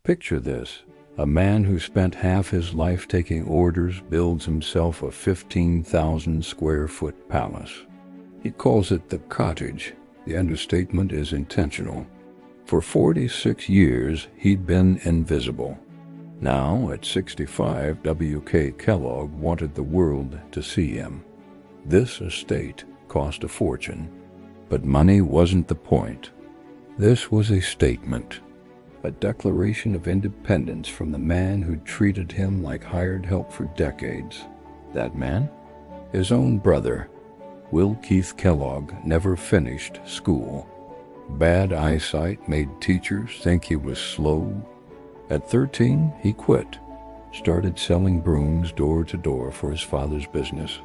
Picture this. A man who spent half his life taking orders builds himself a 15,000 square foot palace. He calls it the cottage. The understatement is intentional. For 46 years, he'd been invisible. Now, at 65, W.K. Kellogg wanted the world to see him. This estate cost a fortune, but money wasn't the point. This was a statement, a declaration of independence from the man who'd treated him like hired help for decades. That man? His own brother. Will Keith Kellogg never finished school. Bad eyesight made teachers think he was slow. At 13, he quit, started selling brooms door to door for his father's business.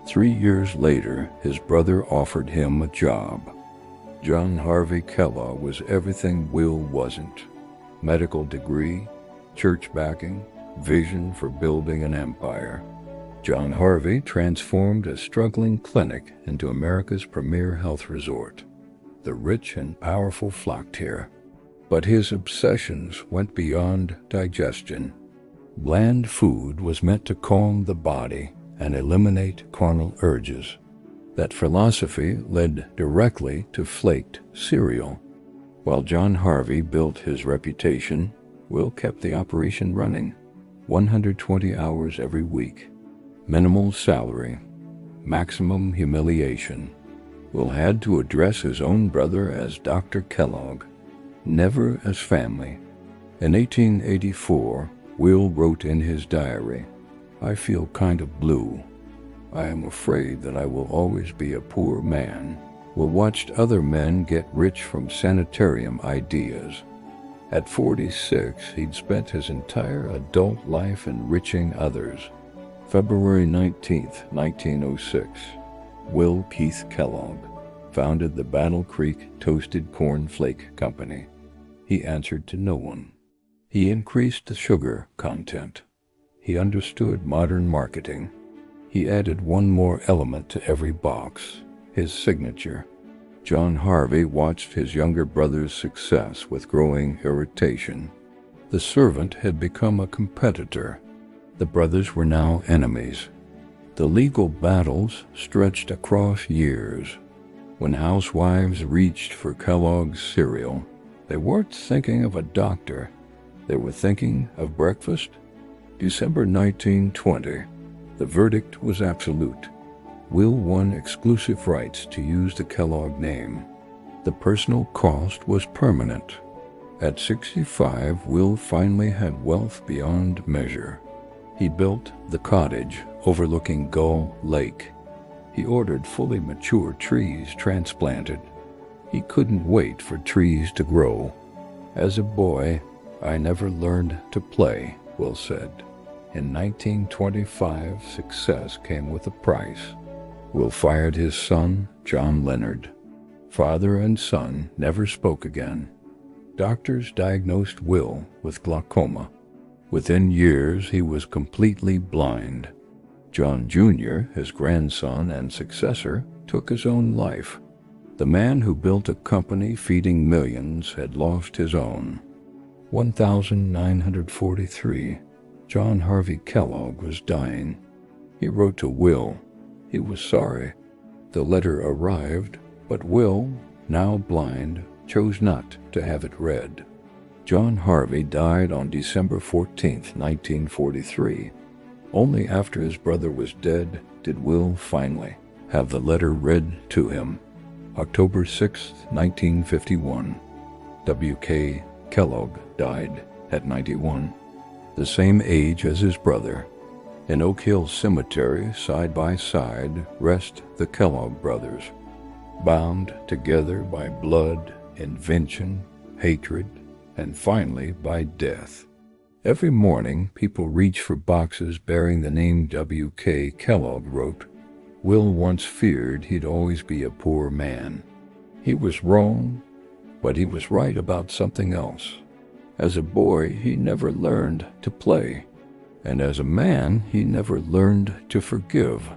3 years later, his brother offered him a job. John Harvey Kellogg was everything Will wasn't. Medical degree, church backing, vision for building an empire. John Harvey transformed a struggling clinic into America's premier health resort. The rich and powerful flocked here. But his obsessions went beyond digestion. Bland food was meant to calm the body and eliminate carnal urges. That philosophy led directly to flaked cereal. While John Harvey built his reputation, Will kept the operation running. 120 hours every week. Minimal salary. Maximum humiliation. Will had to address his own brother as Dr. Kellogg, never as family. In 1884, Will wrote in his diary, "I feel kind of blue. I am afraid that I will always be a poor man." Will watched other men get rich from Sanitarium ideas. At 46, he'd spent his entire adult life enriching others. February 19th, 1906. Will Keith Kellogg founded the Battle Creek Toasted Corn Flake Company. He answered to no one. He increased the sugar content. He understood modern marketing. He added one more element to every box, his signature. John Harvey watched his younger brother's success with growing irritation. The servant had become a competitor. The brothers were now enemies. The legal battles stretched across years. When housewives reached for Kellogg's cereal, they weren't thinking of a doctor. They were thinking of breakfast. December 1920. The verdict was absolute. Will won exclusive rights to use the Kellogg name. The personal cost was permanent. At 65, Will finally had wealth beyond measure. He built the cottage overlooking Gull Lake. He ordered fully mature trees transplanted. He couldn't wait for trees to grow. As a boy, I never learned to play, Will said. In 1925, success came with a price. Will fired his son, John Leonard. Father and son never spoke again. Doctors diagnosed Will with glaucoma. Within years, he was completely blind. John Jr., his grandson and successor, took his own life. The man who built a company feeding millions had lost his own. 1943. John Harvey Kellogg was dying. He wrote to Will. He was sorry. The letter arrived, but Will, now blind, chose not to have it read. John Harvey died on December 14, 1943. Only after his brother was dead did Will finally have the letter read to him. October 6, 1951. W.K. Kellogg died at 91, the same age as his brother. In Oak Hill Cemetery, side by side, rest the Kellogg brothers, bound together by blood, invention, hatred, and finally by death. Every morning, people reach for boxes bearing the name W.K. Kellogg wrote, "Will once feared he'd always be a poor man. He was wrong, but he was right about something else. As a boy, he never learned to play, and as a man, he never learned to forgive."